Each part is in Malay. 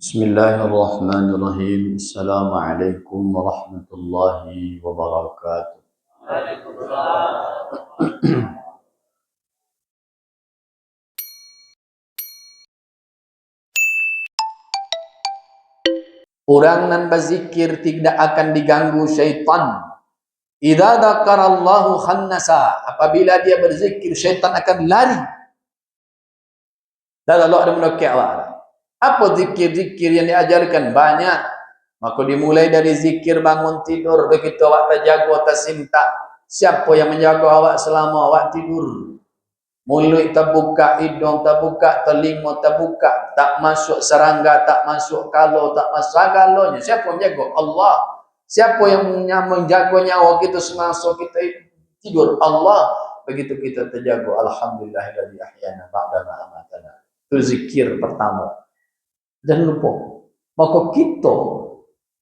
Bismillahirrahmanirrahim. Assalamualaikum warahmatullahi wabarakatuh. Orang nan berzikir tidak akan diganggu syaitan. Idza dzakarallahu khannasa. Apabila dia berzikir, syaitan akan lari. Dan Allah ada menokek awak. Apa zikir-zikir yang diajarkan? Banyak. Maka dimulai dari zikir bangun tidur. Begitu awak terjaga, tersinta. Siapa yang menjaga awak selama awak tidur? Mulut terbuka, hidung terbuka, telinga terbuka, tak masuk serangga, tak masuk kalau, tak masuk segalanya. Siapa menjaga? Allah. Siapa yang menjaga nyawa kita semasa kita tidur? Allah. Begitu kita terjaga, alhamdulillahilladzi ahyana ba'da ma amatana. Itu zikir pertama. Jangan lupa. Maka kita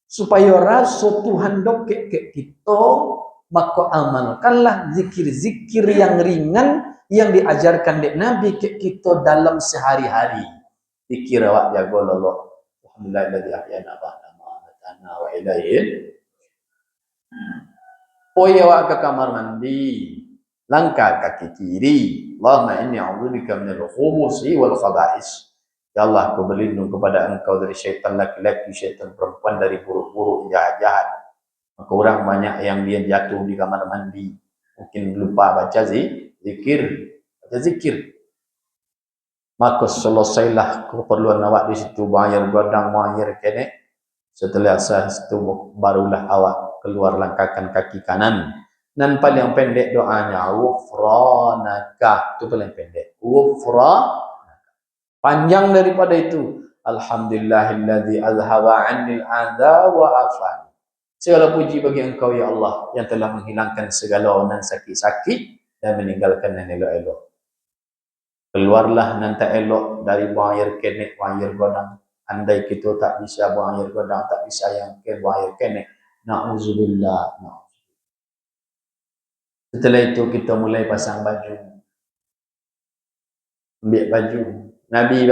supaya rasa Tuhan dokek ke kita, maka amalkanlah zikir-zikir yang ringan yang diajarkan oleh Nabi ke kita dalam sehari-hari. Zikir awak jaga Allah. Alhamdulillahilladzi ahyana ba'da ma amatana wa ilaihi. Pergi awak ke kamar mandi, langkah kaki kiri. Allahumma inni a'udzubika minal khubuthi wal khaba'is. Ya Allah, aku berlindung kepada engkau dari syaitan laki-laki, syaitan perempuan, dari buruk-buruk, jahat-jahat. Maka orang banyak yang dia jatuh di kamar mandi, mungkin lupa baca zikir, baca zikir. Maka selesailah keperluan awak di situ, bayar godang, bayar kenek. Setelah itu barulah awak keluar langkahkan kaki kanan. Dan paling pendek doanya, ghufranaka. Itu paling pendek. Ghufranaka. Panjang daripada itu, alhamdulillahilladzi azhaba 'annil adza wa afani. Segala puji bagi engkau ya Allah yang telah menghilangkan segala onan sakit-sakit dan meninggalkan yang elok-elok. Keluarlah nan tak elok dari buang air kenek, buang air godang. Andai kita tak bisa buang air godang, tak bisa yang buang air kenek, na'udzubillah. Setelah itu kita mulai pasang baju. Ambil baju. Nabi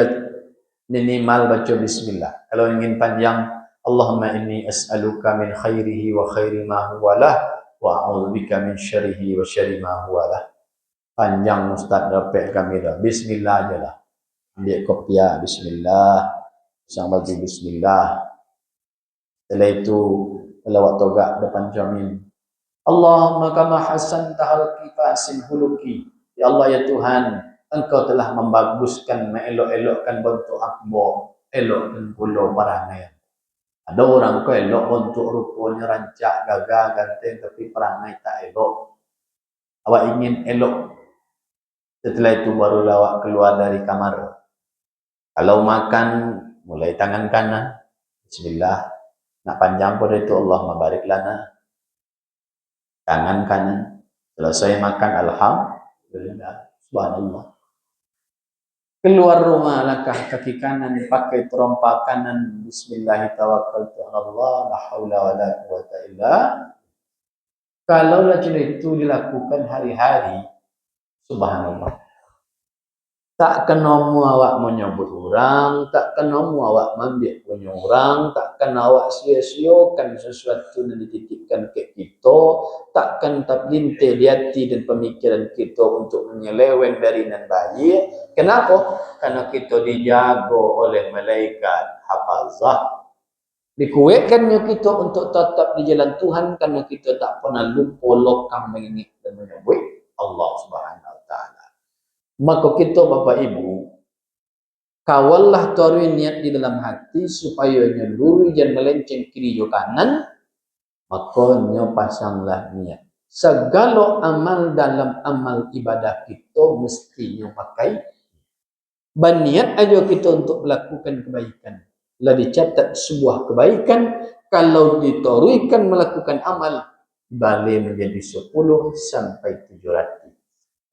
minimal baca bismillah. Kalau ingin panjang, Allahumma inni as'aluka min khairihi wa khairi ma huwa lah, wa a'udzubika min syarrihi wa syarri ma huwa lah. Panjang Ustaz dapat kami dah. Bismillah aja lah. Ambil kopiah, bismillah. Pasang baju, bismillah. Setelah itu, selawat togak depan cermin. Allahumma kama hasan tahal kifasin huluki. Ya Allah ya Tuhan, Engkau telah membaguskan, mengelok-elokkan bentuk akbar, elokkan pulau perangai. Ada orang kau elok bentuk rupanya rancak, gagah, ganteng, tapi perangai tak elok. Awak ingin elok. Setelah itu baru awak keluar dari kamar. Kalau makan, mulai tangan kanan. Bismillah. Nak panjang pada itu, Allahumma barik lana. Tangan kanan. Selesai makan, alhamdulillah. Subhanallah. Keluar rumah, langkah kaki kanan, pakai terompa kanan. Bismillahirrahmanirrahim. La haula wa la quwata illa. Kalau macam itu dilakukan hari-hari, subhanallah. Tak kena mu awak menyebut orang, tak kena mu awak ambil punya orang, tak kena awak sia-siakan sesuatu yang dititipkan ke kita, takkan terlintir di hati dan pemikiran kita untuk menyeleweng dari nan baik. Kenapa? Karena kita dijaga oleh malaikat hafazah. Dikuatkannya kita untuk tetap di jalan Tuhan karena kita tak pernah lupa lokang mengingat dan menyebut Allah Subhanahu Wa Taala. Maka kita Bapak Ibu, kawallah taruh niat di dalam hati supaya nyeluri dan melenceng kiri ke kanan, maka pasanglah niat. Segala amal dalam amal ibadah kita mestinya pakai berniat aja kita untuk melakukan kebaikan. Lah dicatat sebuah kebaikan, kalau ditaruhkan melakukan amal, boleh menjadi 10 sampai 700.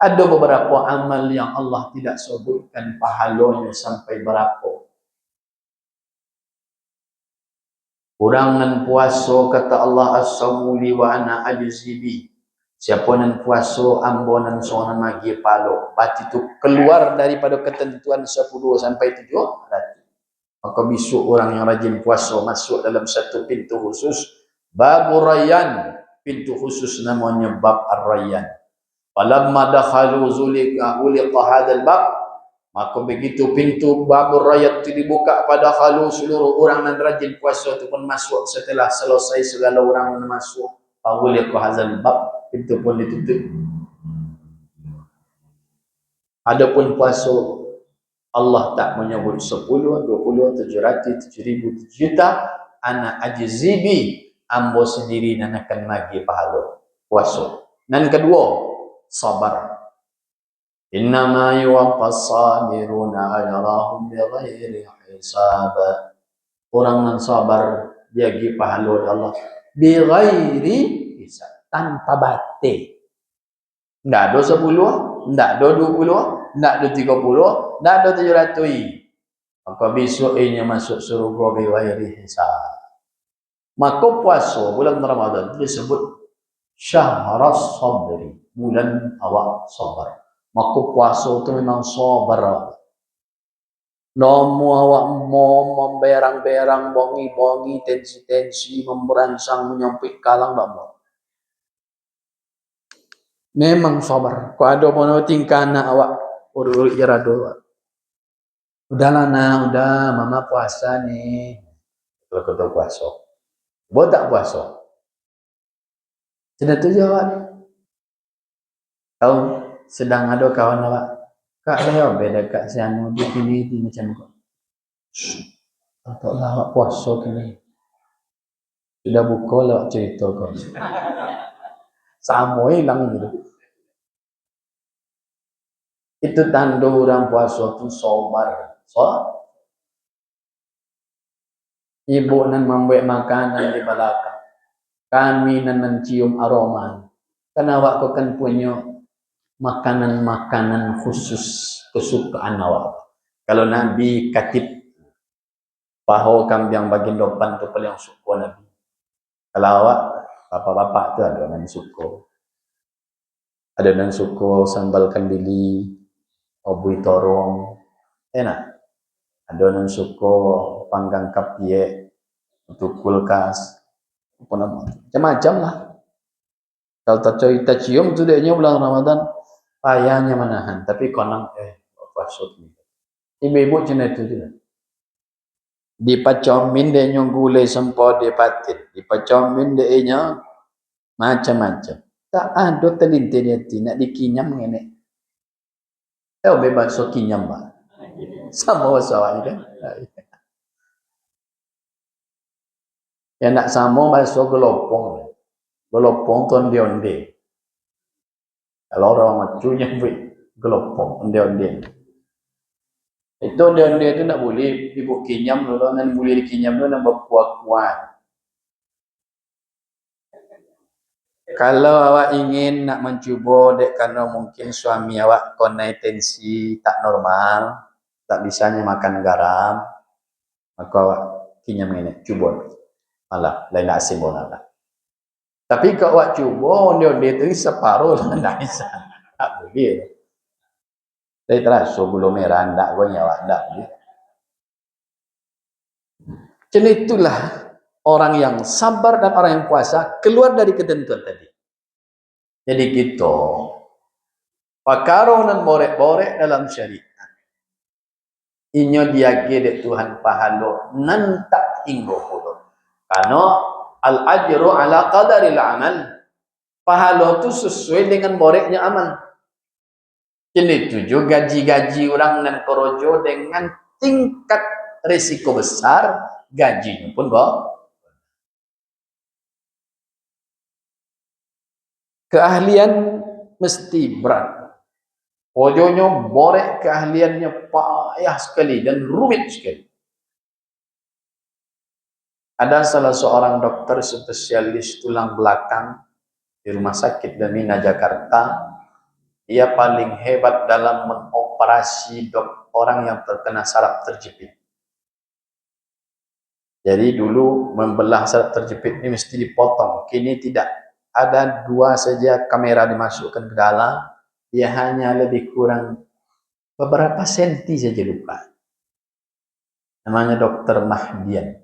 Ada beberapa amal yang Allah tidak sebutkan pahalanya sampai berapa. Kurang nan puasa kata Allah as-sawmu li wa ana ajzibi. Siapa nan puasa ambo nan sonan magi palo. Berarti itu keluar daripada ketentuan 10 sampai 7. Maka besok orang yang rajin puasa masuk dalam satu pintu khusus, Babur Rayyan, pintu khusus namanya Bab Ar-Rayyan. Falamma dakhalu uliqa hadzal bab, maka begitu pintu Babur Rayyan itu dibuka pada khalu, seluruh orang yang rajin puasa itu pun masuk. Setelah selesai segala orang yang masuk, uliqa hadzal bab, pintu pun ditutup. Adapun puasa, Allah tak menyebut 10, 20, 700, 7.000, 7 juta. Ana ajzibi, ambo sendiri dan akan bagi pahala puasa. Dan kedua, sabar. Innama yuwaffas sabiruna ajrahum bighairi hisab. Orang yang sabar dia bagi pahala Allah bighairi hisab, tanpa batas. Tidak ada 10, tidak ada 20, tidak ada 30, tidak ada 700. Maka besok ini masuk surga bighairi hisab. Maka puasa bulan Ramadan disebut syahras sabri, bulan awak sabar. Maka puasa itu memang sabar. Nomu awak mau memberang-berang, bongi-bongi, tensi-tensi, memberangsang, menyampik kalang, tak mau. Memang sabar. Kau ada mana tingkah nak awak urut-urut jerado. Udahlah nak, udah mama puasa nih. Kalau kau puasa, buat tak puasa. Sudah tu jawab ni. Kau sedang ada kawan awak, kak saya beda kak sianu di sini di macam kau. Taklah awak puasa kini. Sudah buka lah cerita kau. Sama hilang gitu. Itu tanda orang puasa tu sabar. Ibu nan membuat makanan di belakang, kami nan mencium aroma. Karena awak kau kan punya makanan-makanan khusus kesukaan awak. Kalau Nabi katib paho kambing bagian depan tu paling suka Nabi. Kalau awak bapak-bapak tu ada nan suka. Ada nan suka sambal kandili, obui torong, enak. Ada nan suka panggang kapie untuk kulkas, macam-macam lah. Kalau tak cium tu dia bulan Ramadan, payahnya menahan. Tapi konang puasa ni. Ibu-ibu cina itu juga. Dipacomin dia nyong gulai sempor dia patin. Dipacomin dia nya macam-macam. Tak ada telintir dia nak dikinyam ngene. Bebas so kinyam bah. Sama masalahnya kan. Yang nak sama bahasa gelopong. Gelopong tu onde-onde. Kalau orang macunya gelopong onde-onde. Itu onde-onde itu nak boleh ibu kinyam dulu, dan boleh dikinyam dulu dan berkuat-kuat. Kalau awak ingin nak mencuba dek karena mungkin suami awak konai tensi tak normal, tak bisanya makan garam, maka awak kinyam ini cuba. Malah lain nak asim lah. Tapi kalau awak cuba onde-onde itu separuh tak bisa. Tak boleh. Saya terasa gula merah tak gua awak tak boleh. Jadi itulah orang yang sabar dan orang yang puasa keluar dari ketentuan tadi. Jadi kita pakaronan borek-borek dalam syariat. Inyo diage dek Tuhan pahala nan tak hingga puluh. Karena al-ajru ala qadaril amal. Pahala itu sesuai dengan boreknya amal. Jadi itu juga gaji-gaji orang nan korojo dengan tingkat risiko besar, gajinya pun keahlian mesti berat. Ojonya borek keahliannya payah sekali dan rumit sekali. Ada salah seorang dokter spesialis tulang belakang di Rumah Sakit Damina Jakarta. Dia paling hebat dalam mengoperasi orang yang terkena saraf terjepit. Jadi dulu membelah saraf terjepit ini mesti dipotong. Kini tidak. Ada 2 saja kamera dimasukkan ke dalam. Dia hanya lebih kurang beberapa senti saja luka. namanya Dokter Mahdian.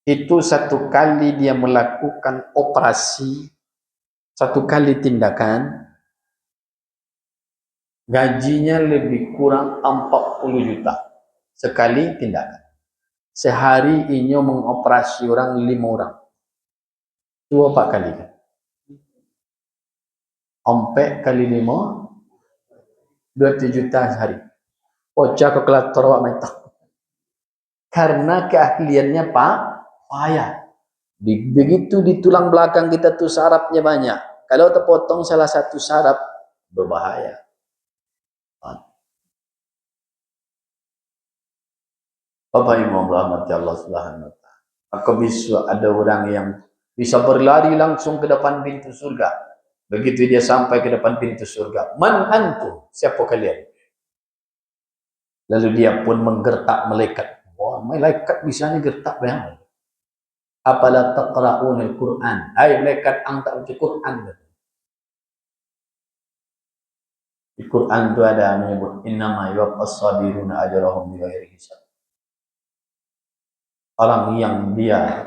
Itu satu kali dia melakukan operasi, satu kali tindakan, gajinya lebih kurang 40 juta sekali tindakan. Sehari inyo mengoperasi orang 5 orang. 2-4 kali kan. 4 kali 5, 20 juta sehari. Pocah kalkulator awak metah. Karena keahliannya payah. Begitu di tulang belakang kita tuh sarafnya banyak. Kalau terpotong salah satu saraf, berbahaya. Bapak Ibu rahmati Allah Subhanahu wa ta'ala. Maka bisa ada orang yang bisa berlari langsung ke depan pintu surga. Begitu dia sampai ke depan pintu surga, man antum, siapa kalian? Lalu dia pun menggertak malaikat. Wah, malaikat bisa ni gertak bayang. Apala taqra'un al-Quran? Hai malaikat, ang tak baca Quran. Di Quran itu ada menyebut innama yuwaffas sabiruna ajrahum bighairi hisab. Orang yang dia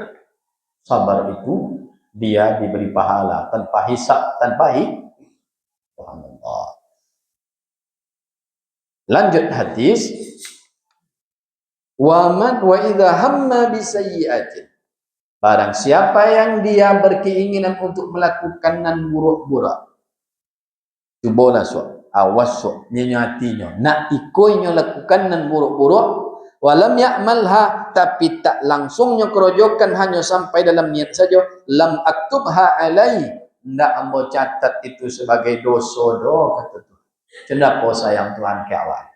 sabar itu dia diberi pahala tanpa hisab, tanpa Subhanallah. Lanjut hadis. Wa idza hamma bisayyi'atin. Barang siapa yang dia berkeinginan untuk melakukan nan buruk-buruk. Cubalah awas nyatinya. Nak ikoinyo lakukan nan buruk-buruk. Walam ya'malha, tapi tak langsungnya kerojokan, hanya sampai dalam niat saja. Lam aktubha alai, ndak ambo catat itu sebagai dosa do, kata Tuhan. Kenapa sayang Tuhan ke awak?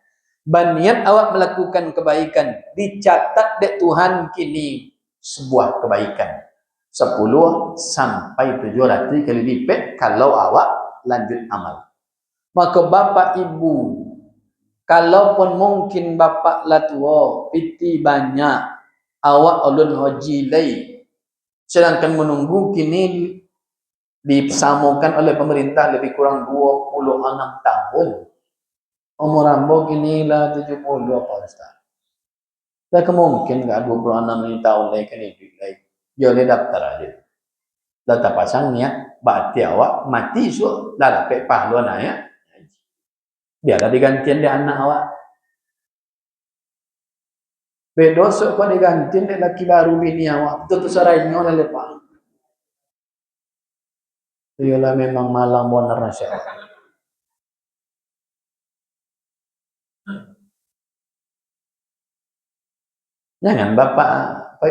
Baniat awak melakukan kebaikan, dicatat dek Tuhan kini sebuah kebaikan. 10 sampai 700 kali lipat kalau awak lanjut amal. Maka bapak ibu, kalaupun mungkin bapak lah tua, piti banyak, awak ulun haji lay, sedangkan menunggu kini disamukan oleh pemerintah lebih kurang 26 tahun. Umur ambo kini lah 70 apa Ustaz. Tak mungkin enggak 26 tahun lagi kan hidup lagi. Yo le daftar aja. Data pasangnya, berarti awak mati so, dah dapat pahlawan ya. Biarlah digantian di anak awak. Bedosok kau digantian di laki baru bini awak. Betul tu sarainya oleh lepas. Iyalah memang malang benar nasib. Jangan bapak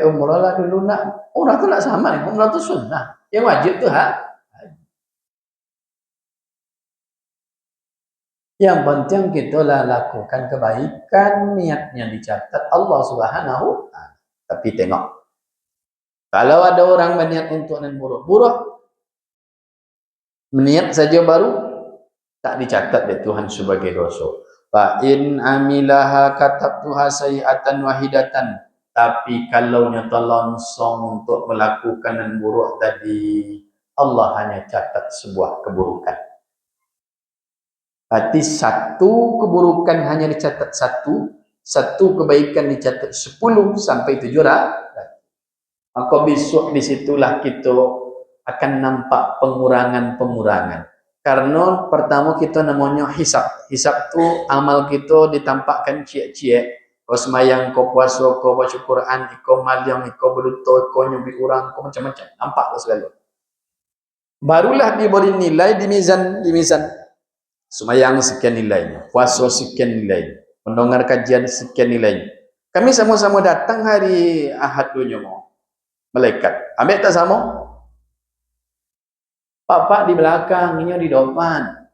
umrah lah dulu nak. Umrah tu nak sama nih. Umrah tu sunnah. Yang wajib tu Yang penting kita lah lakukan kebaikan, niatnya dicatat Allah Subhanahu wa ta'ala. Tapi tengok, kalau ada orang berniat untuk yang buruk-buruk, niat saja baru tak dicatat oleh Tuhan sebagai dosa. Fa in amilaha katabtuha sayi'atan wahidatan. Tapi kalau nyata langsung untuk melakukan yang buruk tadi, Allah hanya catat sebuah keburukan. Berarti satu keburukan hanya dicatat satu kebaikan dicatat 10 sampai 700. Maka besok disitulah kita akan nampak pengurangan-pengurangan. Karena pertama kita namanya hisab. Hisab tu amal kita ditampakkan cia-cia. Kau semayang, kau puasa, kau baca Quran, kau malyang, kau berduta, kau nyubi orang, kau macam-macam. Nampaklah segala. Barulah diberi nilai di mizan. Semayang sekian nilainya, puasa sekian nilainya, mendengar kajian sekian nilainya. Kami sama-sama datang hari Ahad dunia mau. Malaikat. Ambil tak sama? Bapak di belakang, ini di depan.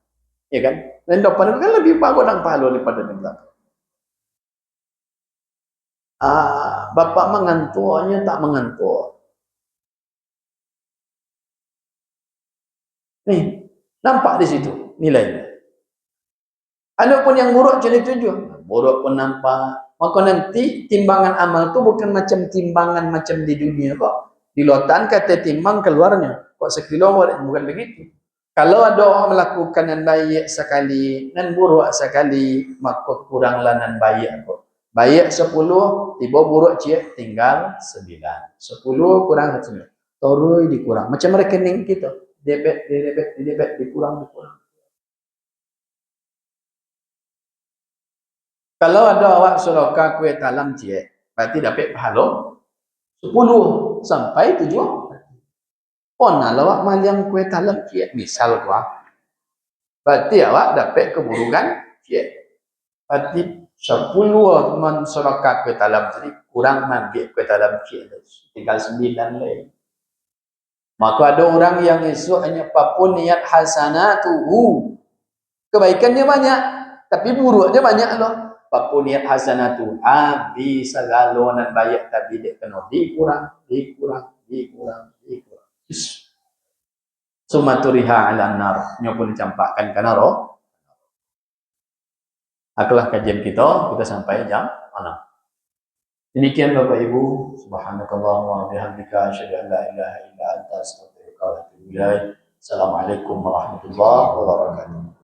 Ya kan? Dan depan itu kan lebih bagus dan pahala daripada di belakang. Bapak mengantuknya tak mengantuk. Nih, nampak di situ nilainya. Adapun yang buruk jadi 7. Buruk pun nampak. Maka nanti timbangan amal tu bukan macam timbangan macam di dunia kok. Di lautan kata timbang keluarnya. Kok sekilo bukan begitu. Kalau ada orang melakukan nan baik sekali, nan buruk sekali, maka kuranglah nan baik aku. Baik 10, tiba buruk cik, tinggal 9. 10 kurang 9. Toroi dikurang. Macam rekening kita. Debet, dikurang. Kalau ada awak sedekah kuih talam cik, berarti dapat pahala 10 sampai 7. Pon awak maliang kuih talam cik, misal kuah. Berarti awak dapat keburukan cik. Berarti 10 teman sedekah kuih talam tadi kurang ambil kuih talam cik. Tinggal 9 lagi. Maka ada orang yang esok hanya apapun niat hasanatuhu. Kebaikannya banyak, tapi buruknya banyak loh. Apapun niat hasanatuhu, habis segala nan baik tapi dia kena dikurang. Sumaturiha ala nar, nyo pun dicampakkan ke neraka. Akulah kajian kita sampai jam 6. Demikian Bapak Ibu, subhanakallahumma wa bihamdika asyhadu an la ilaha illa anta astaghfiruka wa atubu ilaik. Assalamualaikum warahmatullahi wabarakatuh.